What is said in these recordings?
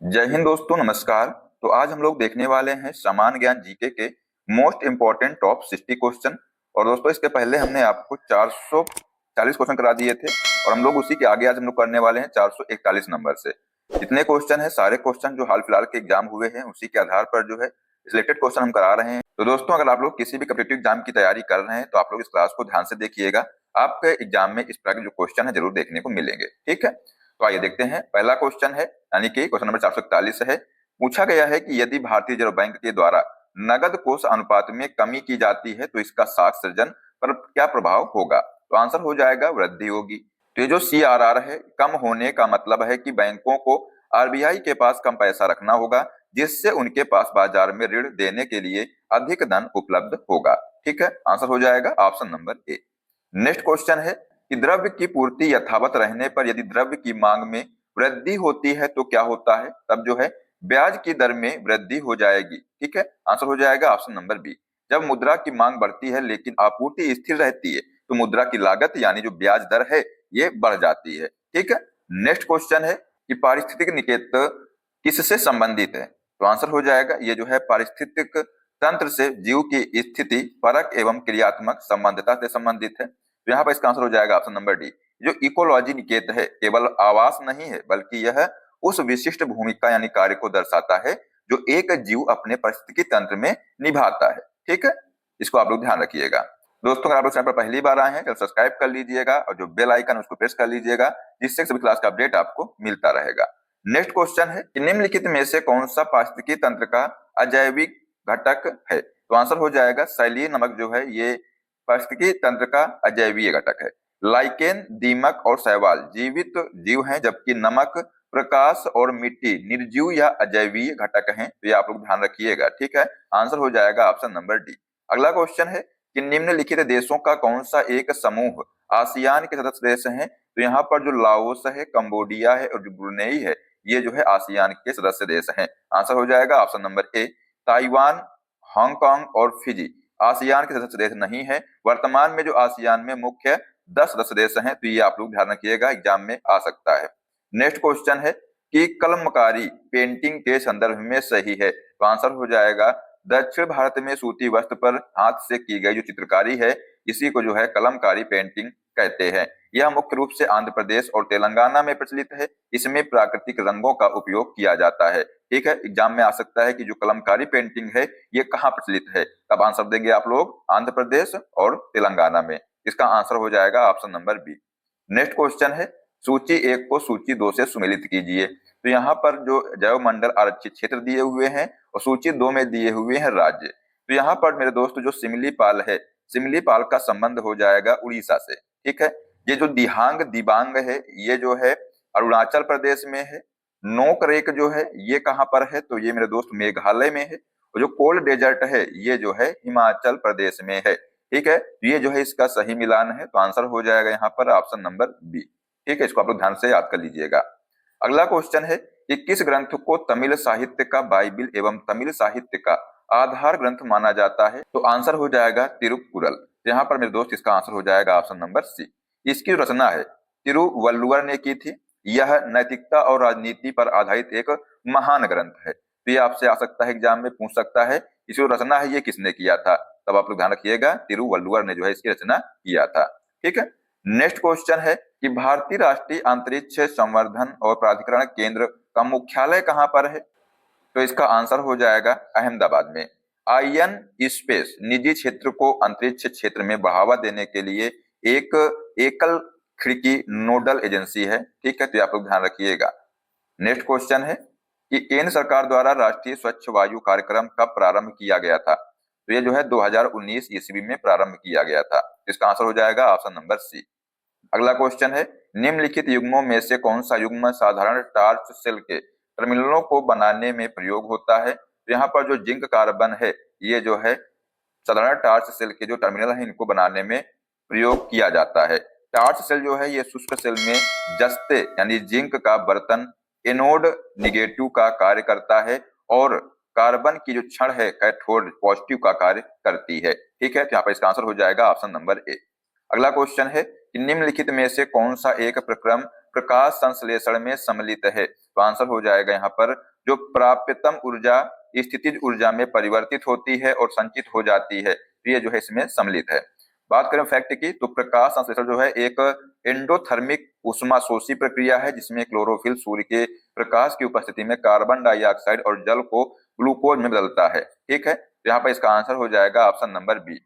जय हिंद दोस्तों, नमस्कार। तो आज हम लोग देखने वाले हैं सामान्य ज्ञान जीके के मोस्ट इंपॉर्टेंट टॉप 60 क्वेश्चन। और दोस्तों, इसके पहले हमने आपको 440 क्वेश्चन करा दिए थे और हम लोग उसी के आगे आज हम लोग करने वाले हैं 441 नंबर से। जितने क्वेश्चन है सारे क्वेश्चन जो हाल फिलहाल के एग्जाम हुए हैं उसी के आधार पर जो है सिलेक्टेड क्वेश्चन हम करा रहे हैं। तो दोस्तों, अगर आप लोग किसी भी कॉम्पिटिटिव एग्जाम की तैयारी कर रहे हैं तो आप लोग इस क्लास को ध्यान से देखिएगा। आपके एग्जाम में इस प्रकार के जो क्वेश्चन है जरूर देखने को मिलेंगे। ठीक है, तो आइए देखते हैं। पहला क्वेश्चन है, यानी कि क्वेश्चन नंबर 441 है। पूछा गया है कि यदि भारतीय रिजर्व बैंक के द्वारा नगद कोष अनुपात में कमी की जाती है तो इसका साख सृजन पर क्या प्रभाव होगा। तो आंसर हो जाएगा वृद्धि होगी। तो ये जो CRR है, कम होने का मतलब है कि बैंकों को RBI के पास कम पैसा रखना होगा, जिससे उनके पास बाजार में ऋण देने के लिए अधिक धन उपलब्ध होगा। ठीक है, आंसर हो जाएगा option number A. Next question है कि द्रव्य की पूर्ति यथावत रहने पर यदि द्रव्य की मांग में वृद्धि होती है तो क्या होता है। तब जो है ब्याज की दर में वृद्धि हो जाएगी। ठीक है, आंसर हो जाएगा ऑप्शन नंबर बी। जब मुद्रा की मांग बढ़ती है लेकिन आपूर्ति स्थिर रहती है तो मुद्रा की लागत यानी जो ब्याज दर है ये बढ़ जाती है। ठीक है, नेक्स्ट क्वेश्चन है कि पारिस्थितिक निकेत किससे संबंधित है। तो आंसर हो जाएगा ये जो है पारिस्थितिक तंत्र से जीव की स्थिति, परक एवं क्रियात्मक संबंधता से संबंधित है। तो यहाँ पर इसका आंसर हो जाएगा ऑप्शन नंबर डी। जो इकोलॉजी निकेत है केवल आवास नहीं है बल्कि यह उस विशिष्ट भूमिका यानी कार्य को दर्शाता है जो एक जीव अपने पारिस्थितिकी तंत्र में निभाता है। ठीक है, इसको आप लोग ध्यान रखिएगा। दोस्तों, अगर आप लोग चैनल पर पहली बार आए हैं तो सब्सक्राइब कर लीजिएगा और जो बेल आइकन उसको प्रेस कर लीजिएगा, जिससे सभी क्लास का अपडेट आपको मिलता रहेगा। नेक्स्ट क्वेश्चन है कि निम्नलिखित में से कौन सा पारिस्थितिकी तंत्र का अजैविक घटक है। तो आंसर हो जाएगा सैलीय नमक जो है ये पारिस्थितिकी तंत्र का अजैवीय घटक है। लाइकेन, दीमक और शैवाल जीवित जीव हैं, जबकि नमक, प्रकाश और मिट्टी निर्जीव या अजैवीय घटक हैं। तो ये आप लोग ध्यान रखिएगा। ठीक है, आंसर हो जाएगा ऑप्शन नंबर डी। अगला क्वेश्चन है कि निम्नलिखित देशों का कौन सा एक समूह आसियान के सदस्य देश हैं। तो यहाँ पर जो लाओस है, कंबोडिया है और जो ब्रुनेई है ये जो है आसियान के सदस्य देश हैं। आंसर हो जाएगा option number A. Taiwan, Hong Kong और फिजी आसियान के सदस्य देश नहीं है। वर्तमान में जो आसियान में मुख्य 10 सदस्य देश हैं, तो ये आप लोग ध्यान रखिएगा, एग्जाम में आ सकता है। नेक्स्ट क्वेश्चन है कि कलमकारी पेंटिंग के संदर्भ में सही है। तो आंसर हो जाएगा दक्षिण भारत में सूती वस्त्र पर हाथ से की गई जो चित्रकारी है इसी को जो है कलमकारी पेंटिंग कहते हैं। यह मुख्य रूप से आंध्र प्रदेश और तेलंगाना में प्रचलित है। इसमें प्राकृतिक रंगों का उपयोग किया जाता है। ठीक है, एग्जाम में आ सकता है कि जो कलमकारी पेंटिंग है ये कहाँ प्रचलित है। तब आंसर देंगे आप लोग आंध्र प्रदेश और तेलंगाना में। इसका आंसर हो जाएगा option number B. Next question है सूची 1 को सूची 2 से सुमेलित कीजिए। तो यहाँ पर जो जैव मंडल आरक्षित क्षेत्र दिए हुए हैं और सूची 2 में दिए हुए हैं राज्य। तो यहाँ पर मेरे दोस्त जो सिमलीपाल है, सिमलीपाल का संबंध हो जाएगा उड़ीसा से। ठीक है, ये जो दिहांग दिबांग है ये जो है अरुणाचल प्रदेश में है। नोकरेक जो है ये कहाँ पर है, तो ये मेरे दोस्त मेघालय में है। और जो कोल्ड डेजर्ट है ये जो है हिमाचल प्रदेश में है। ठीक है, ये जो है इसका सही मिलान है। तो आंसर हो जाएगा यहाँ पर ऑप्शन नंबर बी। ठीक है, इसको आप लोग ध्यान से याद कर लीजिएगा। अगला क्वेश्चन है कि किस ग्रंथ को तमिल साहित्य का बाइबिल एवं तमिल साहित्य का आधार ग्रंथ माना जाता है। तो आंसर हो जाएगा तिरुकुरल। यहाँ पर मेरे दोस्त इसका आंसर हो जाएगा ऑप्शन नंबर सी। इसकी रचना है तिरुवल्लुवर ने की थी। यह नैतिकता और राजनीति पर आधारित एक महान ग्रंथ है। तो ये आपसे आ सकता है, एग्जाम में पूछ सकता है इसकी रचना है ये किसने किया था। तब आप लोग ध्यान रखिएगा तिरुवल्लुवर ने जो है इसकी रचना किया था। ठीक है, नेक्स्ट क्वेश्चन है कि भारतीय राष्ट्रीय अंतरिक्ष संवर्धन और प्राधिकरण केंद्र का मुख्यालय कहां पर है। तो इसका आंसर हो जाएगा अहमदाबाद में। आईएन स्पेस निजी क्षेत्र को अंतरिक्ष क्षेत्र में बढ़ावा देने के लिए एक एकल खिड़की नोडल एजेंसी है। ठीक है, तो आप लोग ध्यान रखिएगा। नेक्स्ट क्वेश्चन है कि केंद्र सरकार द्वारा राष्ट्रीय स्वच्छ वायु कार्यक्रम कब प्रारंभ किया गया था। तो ये जो है 2019 ईस्वी में प्रारंभ किया गया था। इसका आंसर हो जाएगा ऑप्शन नंबर सी। अगला क्वेश्चन है निम्नलिखित युग्मों में से कौन सा युग्म साधारण टार्च सेल के टर्मिनलों को बनाने में प्रयोग होता है। तो यहाँ पर जो जिंक कार्बन है ये जो है साधारण टार्च सेल के जो टर्मिनल है इनको बनाने में प्रयोग किया जाता है। टार्च सेल जो है ये शुष्क सेल में जस्ते यानी जिंक का बर्तन एनोड निगेटिव का कार्य करता है और कार्बन की जो क्षण है कैथोड पॉजिटिव का कार्य करती है। ठीक है, तो यहाँ पर इसका आंसर हो जाएगा ऑप्शन नंबर ए। अगला क्वेश्चन है कि निम्नलिखित में से कौन सा एक प्रक्रम प्रकाश संश्लेषण में सम्मिलित है। तो आंसर हो जाएगा यहाँ पर जो प्राप्यतम ऊर्जा स्थितिज ऊर्जा में परिवर्तित होती है और संचित हो जाती है, तो ये जो है इसमें सम्मिलित है। बात करें फैक्ट की, तो प्रकाश संश्लेषण जो है एक एंडोथर्मिक उष्माशोषी प्रक्रिया है, जिसमें क्लोरोफिल सूर्य के प्रकाश की उपस्थिति में कार्बन डाइऑक्साइड और जल को ग्लूकोज में बदलता है। ठीक है, तो यहाँ पर इसका आंसर हो जाएगा option number B.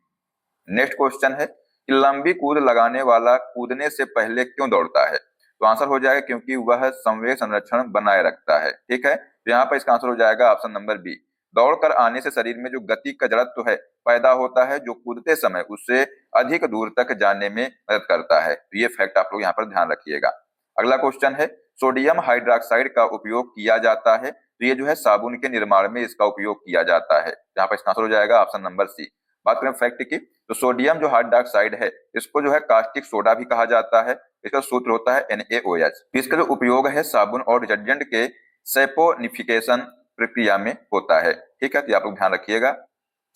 Next question है कि लंबी कूद लगाने वाला कूदने से पहले क्यों दौड़ता है? तो आंसर हो जाएगा क्योंकि वह संवेग संरक्षण बनाए रखता है। ठीक है, तो यहाँ पर इसका आंसर हो जाएगा ऑप्शन नंबर बी। दौड़कर आने से शरीर में जो गति का जड़त्व है पैदा होता है, जो कूदते समय उससे अधिक दूर तक जाने में मदद करता है। तो ये फैक्ट आप लोग यहाँ पर ध्यान रखिएगा। अगला क्वेश्चन है, सोडियम हाइड्रोक्साइड का उपयोग किया जाता है, तो ये जो है साबुन के निर्माण में इसका उपयोग किया जाता है। यहाँ पर इसका आंसर हो जाएगा ऑप्शन नंबर सी। बात करें फैक्ट की, तो सोडियम जो हाइड्रोक्साइड है इसको जो है कास्टिक सोडा भी कहा जाता है। इसका सूत्र होता है NaOH। इसका जो उपयोग है साबुन और डिटर्जेंट के सैपोनिफिकेशन प्रक्रिया में होता है। ठीक है, तो आप लोग ध्यान रखिएगा।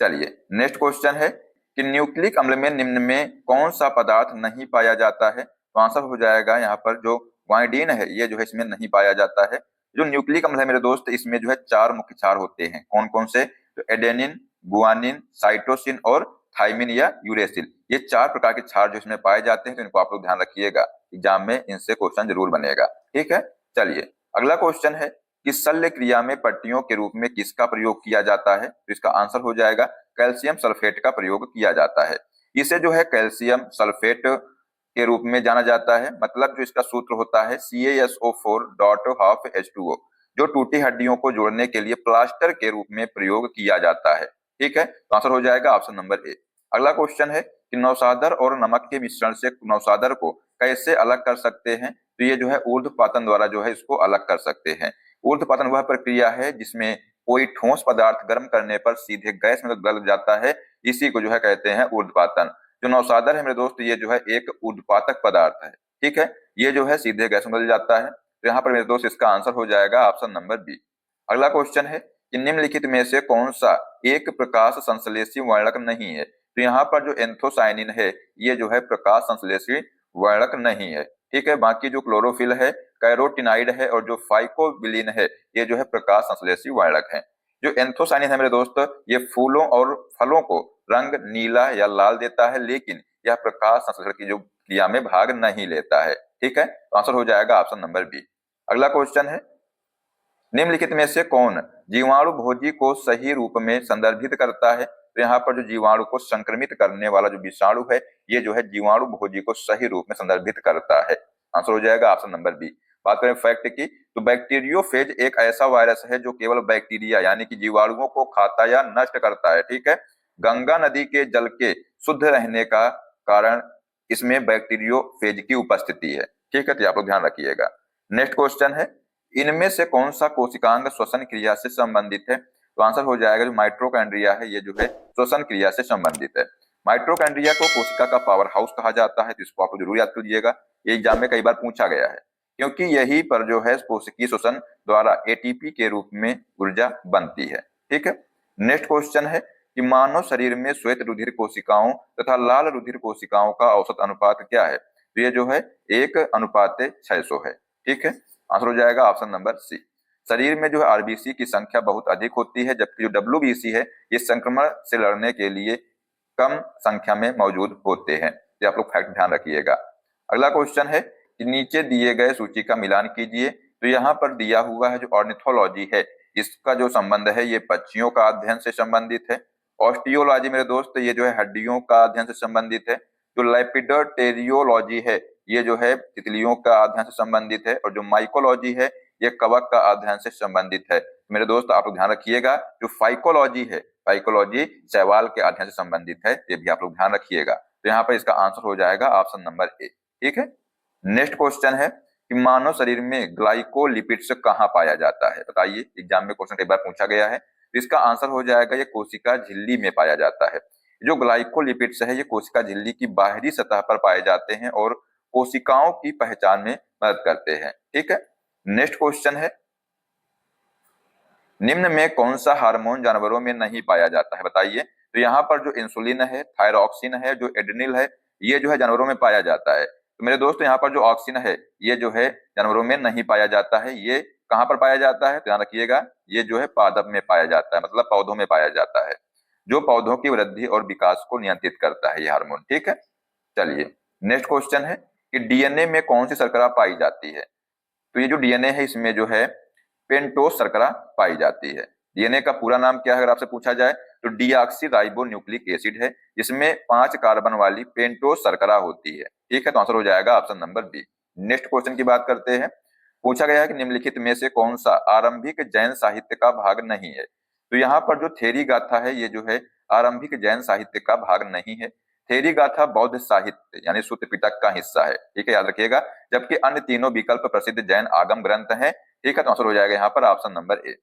चलिए नेक्स्ट क्वेश्चन है कि न्यूक्लिक अम्ल में निम्न में कौन सा पदार्थ नहीं पाया जाता है? तो आंसर हो जाएगा यहाँ पर जो गुआनिडीन है ये जो है इसमें नहीं पाया जाता है। जो न्यूक्लिक अम्ल है मेरे दोस्त, इसमें जो है 4 मुख्य क्षार होते हैं। कौन कौन से? तो एडेनिन, गुआनिन, साइटोसिन और थाइमिन या यूरेसिल, ये 4 प्रकार के क्षार जो इसमें पाए जाते हैं। तो इनको आप लोग ध्यान रखिएगा, एग्जाम में इनसे क्वेश्चन जरूर बनेगा। ठीक है, चलिए अगला क्वेश्चन है कि शल्य क्रिया में पट्टियों के रूप में किसका प्रयोग किया जाता है? तो इसका आंसर हो जाएगा कैल्शियम सल्फेट का प्रयोग किया जाता है। इसे जो है कैल्शियम सल्फेट के रूप में जाना जाता है। मतलब जो इसका सूत्र होता है CaSO4.12H2O, जो टूटी हड्डियों को जोड़ने के लिए प्लास्टर के रूप में प्रयोग किया जाता है। ठीक है, तो आंसर हो जाएगा ऑप्शन नंबर ए। अगला क्वेश्चन है कि नौसादर और नमक के मिश्रण से नौसादर को कैसे अलग कर सकते हैं? तो ये जो है ऊर्ध्वपातन द्वारा जो है इसको अलग कर सकते हैं। ऊर्ध्वपातन वह प्रक्रिया है जिसमें कोई ठोस पदार्थ गर्म करने पर सीधे गैस में गल जाता है, इसी को जो है कहते हैं ऊर्ध्वपातन। जो नौसादर है मेरे दोस्त, ये जो है एक ऊर्ध्वपातक पदार्थ है। ठीक है, ये जो है सीधे गैस में गल जाता है। तो यहाँ पर मेरे दोस्त इसका आंसर हो जाएगा ऑप्शन नंबर बी। अगला क्वेश्चन है कि निम्नलिखित में से कौन सा एक प्रकाश संश्लेषी वर्णक नहीं है? तो यहाँ पर जो एंथोसाइनिन है ये जो है प्रकाश संश्लेषी वर्णक नहीं है। ठीक है, बाकी जो क्लोरोफिल है, कैरोटिनाइड है और जो फाइकोबिलिन है ये जो है प्रकाश संश्लेषी वर्णक है। जो एंथोसाइनिन है मेरे दोस्त, ये फूलों और फलों को रंग नीला या लाल देता है, लेकिन यह प्रकाश संश्लेषण की जो क्रिया में भाग नहीं लेता है। ठीक है, तो आंसर हो जाएगा ऑप्शन नंबर बी। अगला क्वेश्चन है, निम्नलिखित में से कौन जीवाणु भोजी को सही रूप में संदर्भित करता है? तो यहाँ पर जो जीवाणु को संक्रमित करने वाला जो विषाणु है ये जो है जीवाणु भोजी को सही रूप में संदर्भित करता है। आंसर हो जाएगा ऑप्शन नंबर बी। बात करें फैक्ट की, तो बैक्टीरियोफेज एक ऐसा वायरस है जो केवल बैक्टीरिया यानी कि जीवाणुओं को खाता या नष्ट करता है। ठीक है, गंगा नदी के जल के शुद्ध रहने का कारण इसमें बैक्टीरियोफेज की उपस्थिति है। ठीक है, तो आप लोग ध्यान रखिएगा। नेक्स्ट क्वेश्चन है, इनमें से कौन सा कोशिकांग श्वसन क्रिया से संबंधित है? तो आंसर हो जाएगा जो माइटोकॉन्ड्रिया है ये जो है श्वसन क्रिया से संबंधित है। माइटोकॉन्ड्रिया को कोशिका का पावर हाउस कहा जाता है, तो इसको आप जरूर याद कीजिएगा, ये एग्जाम में कई बार पूछा गया है, क्योंकि यही पर जो है कोशिकीय श्वसन द्वारा ATP के रूप में ऊर्जा बनती है। ठीक है, नेक्स्ट क्वेश्चन है कि मानव शरीर में श्वेत रुधिर कोशिकाओं तथा लाल रुधिर कोशिकाओं का औसत अनुपात क्या है? तो ये जो है 1:600 है। ठीक है, आंसर हो जाएगा ऑप्शन नंबर सी। शरीर में जो है RBC की संख्या बहुत अधिक होती है, जबकि जो WBC है ये संक्रमण से लड़ने के लिए कम संख्या में मौजूद होते हैं। ये आप लोग फैक्ट ध्यान रखिएगा। अगला क्वेश्चन है कि नीचे दिए गए सूची का मिलान कीजिए। तो यहाँ पर दिया हुआ है जो ऑर्निथोलॉजी है इसका जो संबंध है ये पक्षियों का अध्ययन से संबंधित है। ऑस्टियोलॉजी मेरे दोस्त ये जो है हड्डियों का अध्ययन से संबंधित है। जो लेपिडोटेरियोलॉजी है ये जो है तितलियों का अध्ययन से संबंधित है। और जो माइकोलॉजी है ये कवक का अध्ययन से संबंधित है। मेरे दोस्त आप लोग ध्यान रखिएगा, जो फाइकोलॉजी है फाइकोलॉजी शैवाल के अध्ययन से संबंधित है, ये भी आप लोग ध्यान रखिएगा। तो यहाँ पर इसका आंसर हो जाएगा ऑप्शन नंबर ए। ठीक है, नेक्स्ट क्वेश्चन है कि मानव शरीर में ग्लाइकोलिपिड्स कहाँ पाया जाता है? बताइए, एग्जाम में क्वेश्चन कई बार पूछा गया है। तो इसका आंसर हो जाएगा ये कोशिका झिल्ली में पाया जाता है। जो ग्लाइकोलिपिड्स है ये कोशिका झिल्ली की बाहरी सतह पर पाए जाते हैं और कोशिकाओं की पहचान में मदद करते हैं। ठीक है, नेक्स्ट क्वेश्चन है, निम्न में कौन सा हार्मोन जानवरों में नहीं पाया जाता है? बताइए। तो यहाँ पर जो इंसुलिन है, थायरॉक्सिन है, जो एड्रिनल है ये जो है जानवरों में पाया जाता है। तो मेरे दोस्तों यहाँ पर जो ऑक्सिन है ये जो है जानवरों में नहीं पाया जाता है, ये कहाँ पर पाया जाता है? ध्यान रखिएगा, ये जो है पादप में पाया जाता है, मतलब पौधों में पाया जाता है, जो पौधों की वृद्धि और विकास को नियंत्रित करता है ये हार्मोन। ठीक है, चलिए नेक्स्ट क्वेश्चन है कि डीएनए में कौन सी शर्करा पाई जाती है? तो ये जो डीएनए है इसमें जो है पेंटोस शर्करा पाई जाती है। डीएनए का पूरा नाम क्या है अगर आपसे पूछा जाए तो डीऑक्सी राइबो न्यूक्लिक एसिड है, जिसमें 5 कार्बन वाली पेंटोस शर्करा होती है। ठीक है, तो आंसर हो जाएगा option number B. Next question की बात करते हैं। पूछा गया है कि निम्नलिखित में से कौन सा आरंभिक जैन साहित्य का भाग नहीं है? तो यहाँ पर जो थेरी गाथा है ये जो है आरंभिक जैन साहित्य का भाग नहीं है। थेरी गाथा बौद्ध साहित्य यानी सूत्र पिटक का हिस्सा है। ठीक है, याद रखिएगा, जबकि अन्य तीनों विकल्प प्रसिद्ध जैन आगम ग्रंथ हैं। ठीक है, तो आंसर हो जाएगा यहाँ पर option number A.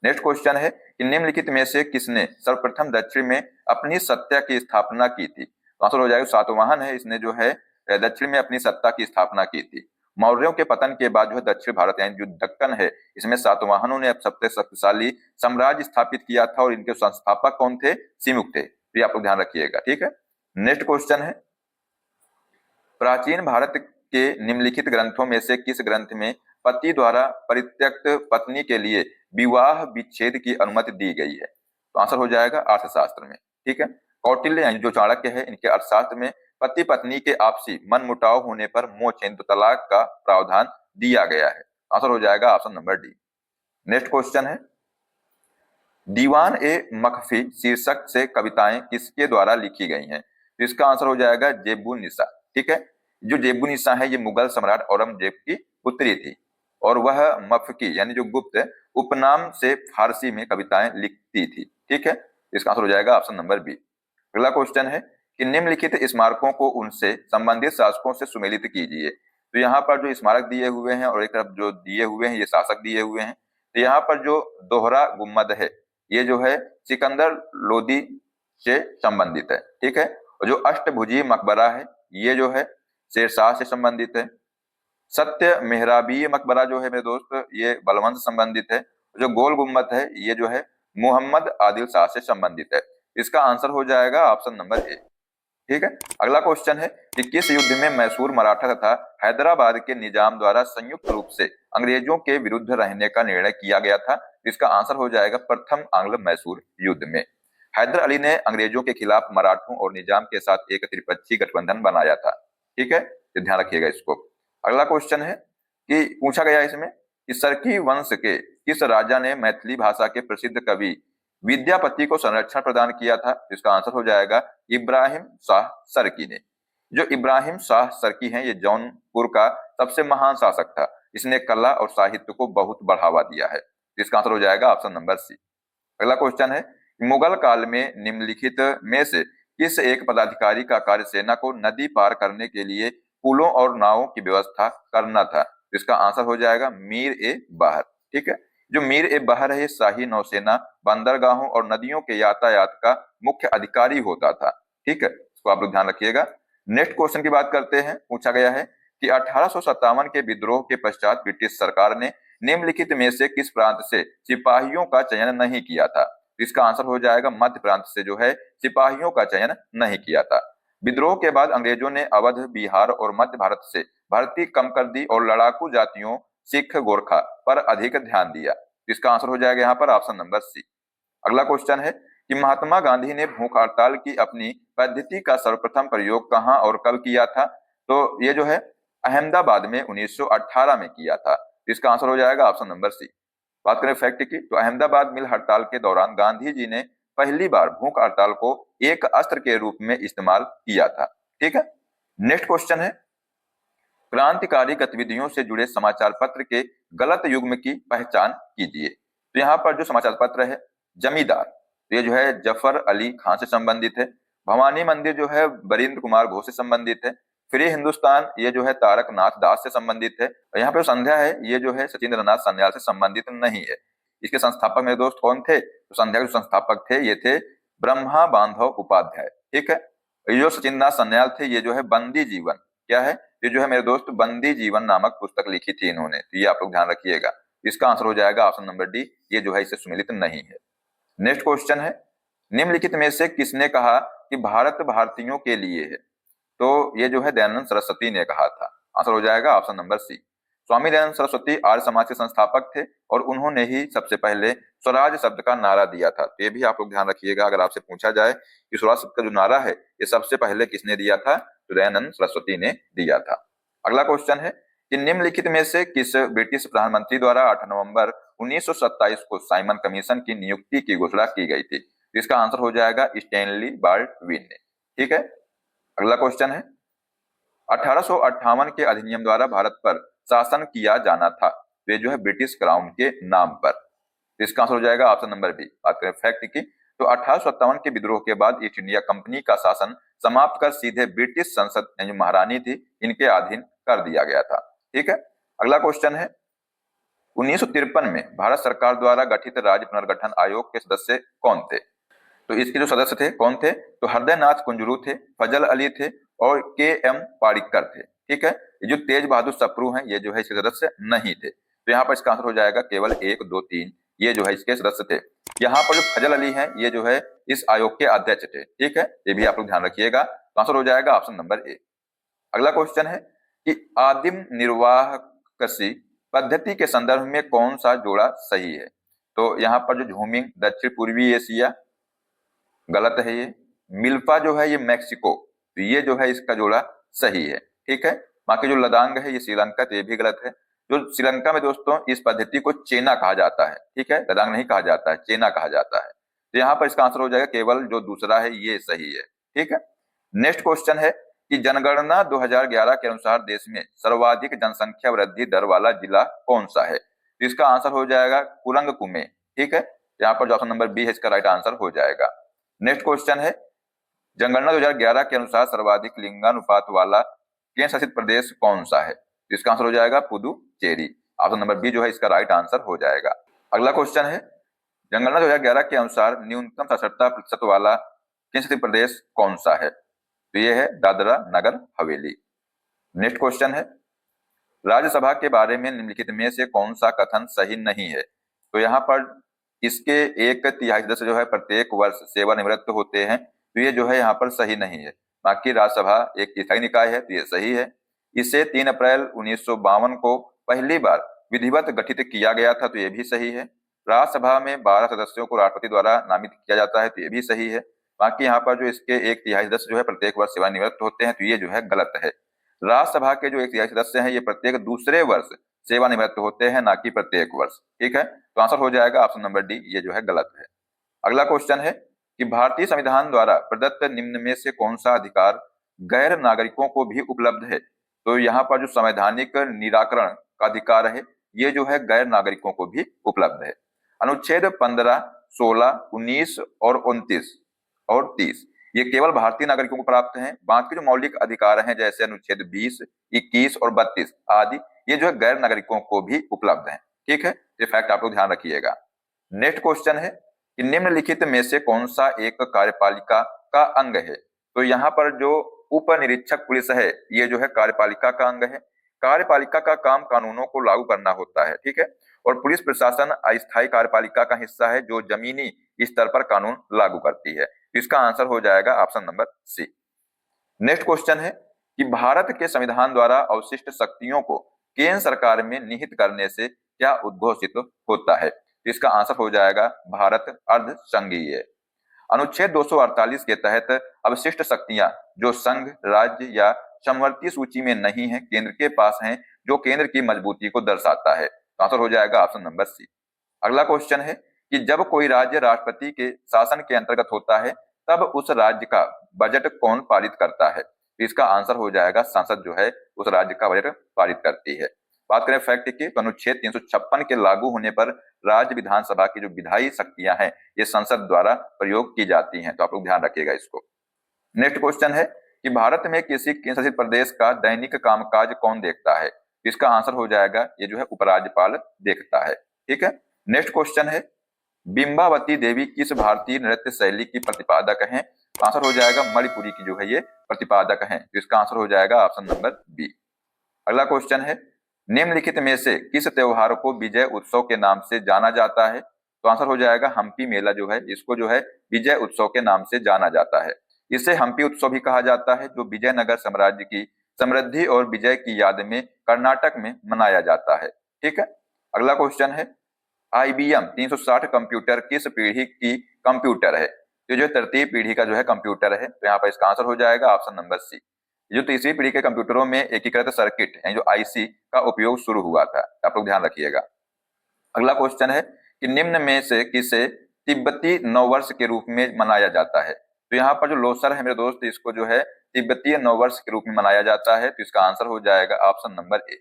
Next question है कि निम्नलिखित में से किसने सर्वप्रथम दक्षिण में अपनी सत्ता की स्थापना की थी? तो आंसर हो जाएगा सातवाहन है, इसने जो है दक्षिण में अपनी सत्ता की स्थापना की थी। मौर्यों के पतन के बाद जो है दक्षिण भारत यानी जो दक्कन है इसमें सातवाहनों ने सबसे शक्तिशाली साम्राज्य स्थापित किया था और इनके संस्थापक कौन थे? सिमुक थे। तो ये आप लोग ध्यान रखिएगा। ठीक है, नेक्स्ट क्वेश्चन है प्राचीन भारत के निम्नलिखित ग्रंथों में से किस ग्रंथ में पति द्वारा परित्यक्त पत्नी के लिए विवाह विच्छेद की अनुमति दी गई है? तो आंसर हो जाएगा अर्थशास्त्र में। ठीक है, कौटिल्य यानी जो चाणक्य है इनके अर्थशास्त्र में पति पत्नी के आपसी मनमुटाव होने पर मोक्षेंद्र तलाक का प्रावधान दिया गया है। आंसर हो जाएगा option number D. Next question है दीवान ए मखफी शीर्षक से कविताएं किसके द्वारा लिखी गई हैं? तो इसका आंसर हो जाएगा जेबुन्निसा। ठीक है, जो जेबुन्निसा है ये मुगल सम्राट औरंगजेब की पुत्री थी और वह मफकी यानी जो गुप्त उपनाम से फारसी में कविताएं लिखती थी। ठीक है, इसका आंसर हो जाएगा ऑप्शन नंबर बी। अगला क्वेश्चन है कि निम्नलिखित स्मारकों को उनसे संबंधित शासकों से सुमेलित कीजिए। तो यहाँ पर जो स्मारक दिए हुए हैं और एक तरफ जो दिए हुए हैं ये शासक दिए हुए हैं। तो यहाँ पर जो दोहरा गुम्मद है ये जो है सिकंदर लोदी से संबंधित है। ठीक है, और जो अष्टभुजी मकबरा है ये जो है शेरशाह से संबंधित है। सत्य मेहराबी मकबरा जो है मेरे दोस्त ये बलवंत से संबंधित है। जो गोल गुम्बद है ये जो है मोहम्मद आदिल शाह से संबंधित है। इसका आंसर हो जाएगा ऑप्शन नंबर ए। ठीक है, अगला क्वेश्चन है कि किस युद्ध में मैसूर मराठा तथा हैदराबाद के निजाम द्वारा संयुक्त रूप से अंग्रेजों के विरुद्ध रहने का निर्णय किया गया था? इसका आंसर हो जाएगा प्रथम आंग्ल मैसूर युद्ध में। हैदर अली ने अंग्रेजों के खिलाफ मराठों और निजाम के साथ एक त्रिपक्षीय गठबंधन बनाया था। ठीक है, तो ध्यान रखिएगा इसको। अगला क्वेश्चन है कि पूछा गया इसमें कि सरकी वंश के किस राजा ने मैथिली भाषा के प्रसिद्ध कवि विद्यापति को संरक्षण प्रदान किया था? इसका आंसर हो जाएगा इब्राहिम शाह सरकी ने। जो इब्राहिम शाह सरकी हैं ये जौनपुर का सबसे महान शासक था। इसने कला और साहित्य को बहुत बढ़ावा दिया है। इसका आंसर हो जाएगा ऑप्शन नंबर सी। अगला क्वेश्चन है मुगल काल में निम्नलिखित में से किस एक पदाधिकारी का कार्य सेना को नदी पार करने के लिए पुलों और नावों की व्यवस्था करना था? इसका आंसर हो जाएगा मीर ए बहर। ठीक है, जो मीर ए बहर है शाही नौसेना बंदरगाहों और नदियों के यातायात का मुख्य अधिकारी होता था। ठीक है, इसको आप लोग ध्यान रखिएगा। नेक्स्ट क्वेश्चन की बात करते हैं। पूछा गया है कि 1857 के विद्रोह के पश्चात ब्रिटिश सरकार ने निम्नलिखित में से किस प्रांत से सिपाहियों का चयन नहीं किया था? इसका आंसर हो जाएगा मध्य प्रांत से जो है सिपाहियों का चयन नहीं किया था। विद्रोह के बाद अंग्रेजों ने अवध, बिहार और मध्य भारत से भर्ती कम कर दी और लड़ाकू जातियों सिख, गोरखा पर अधिक ध्यान दिया। इसका आंसर हो जाएगा यहाँ पर ऑप्शन नंबर सी। अगला क्वेश्चन है कि महात्मा गांधी ने भूख हड़ताल की अपनी पद्धति का सर्वप्रथम प्रयोग कहां और कब किया था? तो ये जो है अहमदाबाद में 1918 में किया था। इसका आंसर हो जाएगा ऑप्शन नंबर सी। बात करें फैक्ट की तो अहमदाबाद मिल हड़ताल के दौरान गांधी जी ने पहली बार भूख हड़ताल को एक अस्त्र के रूप में इस्तेमाल किया था। ठीक है, नेक्स्ट क्वेश्चन है क्रांतिकारी गतिविधियों से जुड़े समाचार पत्र के गलत युग्म की पहचान कीजिए। तो यहाँ पर जो समाचार पत्र है जमींदार ये जो है जफर अली खान से संबंधित है। भवानी मंदिर जो है बरिंद्र कुमार घोष से संबंधित है। फ्री हिंदुस्तान ये जो है तारक नाथ दास से संबंधित है। और यहाँ पे संध्या है ये जो है सचिंद्र नाथ सन्याल से संबंधित नहीं है। इसके संस्थापक मेरे दोस्त कौन थे? तो संध्या के जो संस्थापक थे ये थे ब्रह्मा बांधव उपाध्याय। ठीक है, ये जो सचिंद्र नाथ सन्याल थे ये जो है बंदी जीवन क्या है ये जो है मेरे दोस्त बंदी जीवन नामक पुस्तक लिखी थी इन्होंने। तो ये आप लोग ध्यान रखिएगा। इसका आंसर हो जाएगा ऑप्शन नंबर डी, ये जो है इससे सुमेलित नहीं है। नेक्स्ट क्वेश्चन है निम्नलिखित में से किसने कहा कि भारत भारतीयों के लिए है? तो ये जो है दयानंद सरस्वती ने कहा था। आंसर हो जाएगा ऑप्शन नंबर सी। स्वामी दयानंद सरस्वती आर्य समाज के संस्थापक थे और उन्होंने ही सबसे पहले स्वराज शब्द का नारा दिया था। तो ये भी आप लोग ध्यान रखिएगा, अगर आपसे पूछा जाए कि स्वराज शब्द का जो नारा है ये सबसे पहले किसने दिया था, तो दयानंद सरस्वती ने दिया था। अगला क्वेश्चन है कि निम्नलिखित में से किस ब्रिटिश प्रधानमंत्री द्वारा 8 नवंबर 1927 को साइमन कमीशन की नियुक्ति की घोषणा की गई थी? तो इसका आंसर हो जाएगा स्टैनली बाल्डविन ने। ठीक है, अगला क्वेश्चन है 1858 के अधिनियम द्वारा भारत पर शासन किया जाना था, तो ये जो है ब्रिटिश क्राउन के नाम पर। तो इसका आंसर हो जाएगा ऑप्शन नंबर बी। बात करें फैक्ट की, तो 1857 के विद्रोह के बाद ईस्ट इंडिया कंपनी का शासन समाप्त कर सीधे ब्रिटिश संसद जो महारानी थी इनके अधीन कर दिया गया था। ठीक है, अगला क्वेश्चन है 1953 में भारत सरकार द्वारा गठित राज्य पुनर्गठन आयोग के सदस्य कौन थे? तो इसके जो सदस्य थे कौन थे, तो हृदय नाथ कुंजरू थे, फजल अली थे और के एम पारिकर थे। ठीक है, ये जो तेज बहादुर सप्रू हैं ये जो है इसके सदस्य नहीं थे। तो यहाँ पर इसका आंसर हो जाएगा केवल 1, 2, 3 ये जो है इसके सदस्य थे। यहाँ पर जो फजल अली हैं ये जो है इस आयोग के अध्यक्ष थे। ठीक है, ये भी आप लोग ध्यान रखिएगा। तो आंसर हो जाएगा ऑप्शन नंबर ए। अगला क्वेश्चन है कि आदिम निर्वाहकसी पद्धति के संदर्भ में कौन सा जोड़ा सही है? तो यहाँ पर जो झूमिंग दक्षिण पूर्वी एशिया गलत है, ये मिल्फा जो है ये मैक्सिको, तो ये जो है इसका जोड़ा सही है। ठीक है, बाकी जो लदांग है ये श्रीलंका, तो ये भी गलत है। जो श्रीलंका में दोस्तों इस पद्धति को चेना कहा जाता है। ठीक है, लदांग नहीं कहा जाता है, चेना कहा जाता है। तो यहाँ पर इसका आंसर हो जाएगा केवल जो दूसरा है ये सही है। ठीक है, नेक्स्ट क्वेश्चन है कि जनगणना 2011 के अनुसार देश में सर्वाधिक जनसंख्या वृद्धि दर वाला जिला कौन सा है? तो इसका आंसर हो जाएगा कुरंग कुमे। ठीक है, यहाँ पर जो ऑप्शन नंबर बी है इसका राइट आंसर हो जाएगा। नेक्स्ट क्वेश्चन है जनगणना 2011 के अनुसार सर्वाधिक लिंगानुपात वाला केंद्र शासित प्रदेश कौन सा है? तो इसका आंसर हो जाएगा पुदुचेरी। ऑप्शन नंबर बी जो है इसका राइट आंसर हो जाएगा। अगला क्वेश्चन है जनगणना 2011 के अनुसार न्यूनतम साक्षरता प्रतिशत वाला केंद्र शासित प्रदेश कौन सा है? तो ये है दादरा नगर हवेली। नेक्स्ट क्वेश्चन है राज्यसभा के बारे में निम्नलिखित में से कौन सा कथन सही नहीं है? तो यहाँ पर इसके 1/3 सदस्य जो है प्रत्येक वर्ष सेवानिवृत्त होते हैं, तो ये जो है यहाँ पर सही नहीं है। बाकी राज्यसभा एक स्थायी निकाय है, तो ये सही है। इसे 3 अप्रैल 1952 को पहली बार विधिवत गठित किया गया था, तो ये भी सही है। राज्यसभा में 12 सदस्यों को राष्ट्रपति द्वारा नामित किया जाता है, तो ये भी सही है। बाकी यहाँ पर जो इसके 1/3 सदस्य जो है प्रत्येक वर्ष सेवानिवृत्त होते हैं, तो ये जो है गलत है। राज्यसभा के जो 1/3 सदस्य हैं ये प्रत्येक दूसरे वर्ष सेवानिवृत्त होते हैं, ना कि प्रत्येक वर्ष। ठीक है, तो आंसर हो जाएगा ऑप्शन नंबर डी, ये जो है गलत है। अगला क्वेश्चन है कि भारतीय संविधान द्वारा प्रदत्त निम्न में से कौन सा अधिकार गैर नागरिकों को भी उपलब्ध है? तो यहाँ पर जो संवैधानिक निराकरण का अधिकार है ये जो है गैर नागरिकों को भी उपलब्ध है। अनुच्छेद 15, 16, 19 और 29 और 30 ये केवल भारतीय नागरिकों को प्राप्त हैं। बाकी जो मौलिक अधिकार हैं जैसे अनुच्छेद 20, 21 और 32 आदि ये जो है गैर नागरिकों को भी उपलब्ध हैं। ठीक है, ये फैक्ट आप लोग ध्यान रखिएगा। नेक्स्ट क्वेश्चन है कि निम्नलिखित में से कौन सा एक कार्यपालिका का अंग है? तो यहाँ पर जो उप निरीक्षक पुलिस है ये जो है कार्यपालिका का अंग है। कार्यपालिका का काम कानूनों को लागू करना होता है। ठीक है, और पुलिस प्रशासन अस्थायी कार्यपालिका का हिस्सा है जो जमीनी स्तर पर कानून लागू करती है। इसका आंसर हो जाएगा option number C. Next question है कि भारत के संविधान द्वारा अवशिष्ट शक्तियों को केंद्र सरकार में निहित करने से क्या उद्घोषित होता है? इसका आंसर हो जाएगा भारत अर्ध संघीय। अनुच्छेद 248 के तहत अवशिष्ट शक्तियां जो संघ, राज्य या समवर्ती सूची में नहीं है केंद्र के पास हैं, जो केंद्र की मजबूती को दर्शाता है। तो आंसर हो जाएगा ऑप्शन नंबर सी। अगला क्वेश्चन है कि जब कोई राज्य राष्ट्रपति के शासन के अंतर्गत होता है तब उस राज्य का बजट कौन पारित करता है? तो इसका आंसर हो जाएगा संसद जो है उस राज्य का बजट पारित करती है। बात करें फैक्ट की, तो अनुच्छेद 356 के लागू होने पर राज्य विधानसभा की जो विधायी शक्तियां हैं ये संसद द्वारा प्रयोग की जाती हैं, तो आप लोग ध्यान रखिएगा इसको। नेक्स्ट क्वेश्चन है कि भारत में किसी केंद्र शासित प्रदेश का दैनिक कामकाज कौन देखता है? इसका आंसर हो जाएगा ये जो है उपराज्यपाल देखता है। ठीक है, नेक्स्ट क्वेश्चन है बिंबावती देवी किस भारतीय नृत्य शैली की प्रतिपादक हैं? आंसर हो जाएगा मणिपुरी की जो है ये प्रतिपादक हैं, तो इसका आंसर हो जाएगा ऑप्शन नंबर बी। अगला क्वेश्चन है निम्नलिखित में से किस त्योहार को विजय उत्सव के नाम से जाना जाता है? तो आंसर हो जाएगा हम्पी मेला जो है इसको जो है विजय उत्सव के नाम से जाना जाता है। इसे हम्पी उत्सव भी कहा जाता है जो विजयनगर साम्राज्य की समृद्धि और विजय की याद में कर्नाटक में मनाया जाता है? ठीक है। अगला क्वेश्चन है, IBM 360 कंप्यूटर किस पीढ़ी की कंप्यूटर है? ये जो तृतीय पीढ़ी का जो है कंप्यूटर है, तो यहाँ पर इसका आंसर हो जाएगा ऑप्शन नंबर सी। जो तीसरी पीढ़ी के कंप्यूटरों में एकीकृत सर्किट यानी जो IC का उपयोग शुरू हुआ था, आप लोग ध्यान रखिएगा। अगला क्वेश्चन है कि निम्न में से किसे तिब्बती नववर्ष के रूप में मनाया जाता है? तो यहाँ पर जो लोसर है मेरे दोस्त, इसको जो है तिब्बतीय नववर्ष के रूप में मनाया जाता है, तो इसका आंसर हो जाएगा option number A.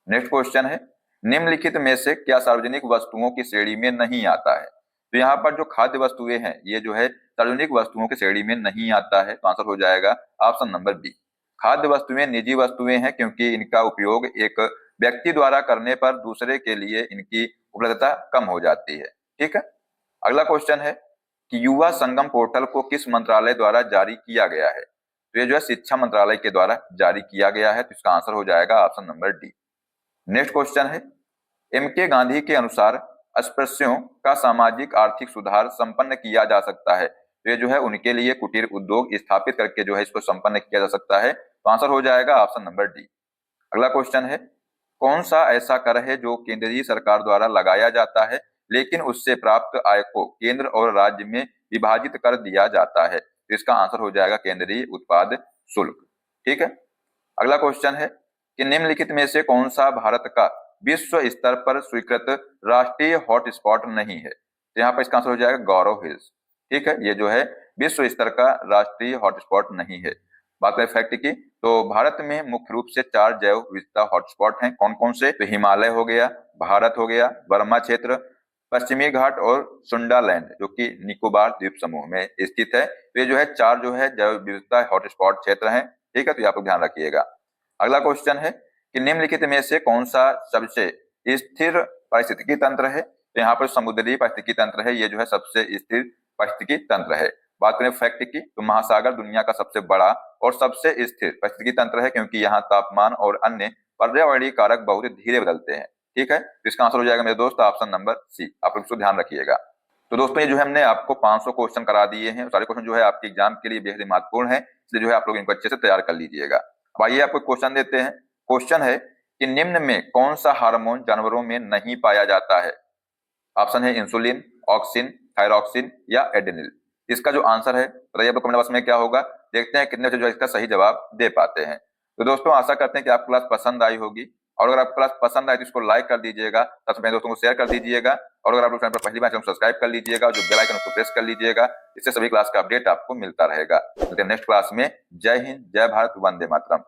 Next question है, निम्नलिखित में से क्या सार्वजनिक वस्तुओं की श्रेणी में नहीं आता है? तो यहाँ पर जो खाद्य वस्तुएं हैं ये जो है सार्वजनिक वस्तुओं की श्रेणी में नहीं आता है, तो आंसर हो जाएगा ऑप्शन नंबर बी। खाद्य वस्तुएं निजी वस्तुएं हैं क्योंकि इनका उपयोग एक व्यक्ति द्वारा करने पर दूसरे के लिए इनकी उपलब्धता कम हो जाती है। ठीक है। अगला क्वेश्चन है कि युवा संगम पोर्टल को किस मंत्रालय द्वारा जारी किया गया है? तो ये जो है शिक्षा मंत्रालय के द्वारा जारी किया गया है, तो इसका आंसर हो जाएगा option number D. Next question है, MK गांधी के अनुसार अस्पृश्यों का सामाजिक आर्थिक सुधार संपन्न किया जा सकता है, तो ये जो है उनके लिए कुटीर उद्योग स्थापित करके जो है इसको संपन्न किया जा सकता है, तो आंसर हो जाएगा ऑप्शन नंबर डी। अगला क्वेश्चन है, कौन सा ऐसा कर है जो केंद्रीय सरकार द्वारा लगाया जाता है लेकिन उससे प्राप्त आय को केंद्र और राज्य में विभाजित कर दिया जाता है? तो इसका आंसर हो जाएगा केंद्रीय उत्पाद शुल्क। ठीक है। अगला क्वेश्चन है कि निम्नलिखित में से कौन सा भारत का विश्व स्तर पर स्वीकृत राष्ट्रीय हॉटस्पॉट नहीं है? तो यहाँ पर इसका आंसर हो जाएगा गौरव हिल्स। ठीक है, ये जो है विश्व स्तर का राष्ट्रीय हॉटस्पॉट नहीं है। बात करें फैक्ट की, तो भारत में मुख्य रूप से 4 जैव विविधता हॉटस्पॉट हैं। कौन कौन से? तो हिमालय हो गया, भारत हो गया, बर्मा क्षेत्र, पश्चिमी घाट और सुंडालैंड जो कि निकोबार द्वीप समूह में स्थित है। तो ये जो है 4 जो है जैव विविधता हॉटस्पॉट क्षेत्र हैं। ठीक है, तो आप लोग ध्यान रखिएगा। अगला क्वेश्चन है कि निम्नलिखित में से कौन सा सबसे स्थिर पारिस्थितिकी तंत्र है? तो यहाँ पर समुद्री पारिस्थितिकी तंत्र है, ये जो है सबसे स्थिर पारिस्थितिकी तंत्र है। बात करें फैक्ट की, तो महासागर दुनिया का सबसे बड़ा और सबसे स्थिर पारिस्थितिकी तंत्र है क्योंकि यहाँ तापमान और अन्य पर्यावरणीय कारक बहुत धीरे बदलते हैं। ठीक है, तो इसका आंसर हो जाएगा मेरे दोस्त ऑप्शन नंबर सी। आप लोग इसको ध्यान रखिएगा। तो दोस्तों ये जो है हमने आपको 500 क्वेश्चन करा दिए हैं। सारे क्वेश्चन जो है आपके एग्जाम के लिए बेहद ही महत्वपूर्ण है, इसलिए जो है आप लोग इनको अच्छे से तैयार कर लीजिएगा। अब आइए आपको क्वेश्चन देते हैं। क्वेश्चन है कि निम्न में कौन सा हार्मोन जानवरों में नहीं पाया जाता है? ऑप्शन है इंसुलिन, ऑक्सिन, थायरॉक्सिन या एडेनिल। इसका जो आंसर है बताइए आप कमेंट बॉक्स में क्या होगा। देखते हैं कितने बच्चे जो इसका सही जवाब दे पाते हैं। तो दोस्तों आशा करते हैं कि आपको क्लास पसंद आई होगी, और अगर आपको क्लास पसंद आए तो इसको लाइक कर दीजिएगा, सबसे पहले दोस्तों को शेयर कर दीजिएगा, और अगर आप लोग चैनल पर पहली बार सब्सक्राइब कर लीजिएगा और जो बेल आइकन उसको प्रेस कर लीजिएगा। इससे सभी क्लास का अपडेट आपको मिलता रहेगा। तो नेक्स्ट क्लास में जय हिंद, जय भारत, वंदे मातरम।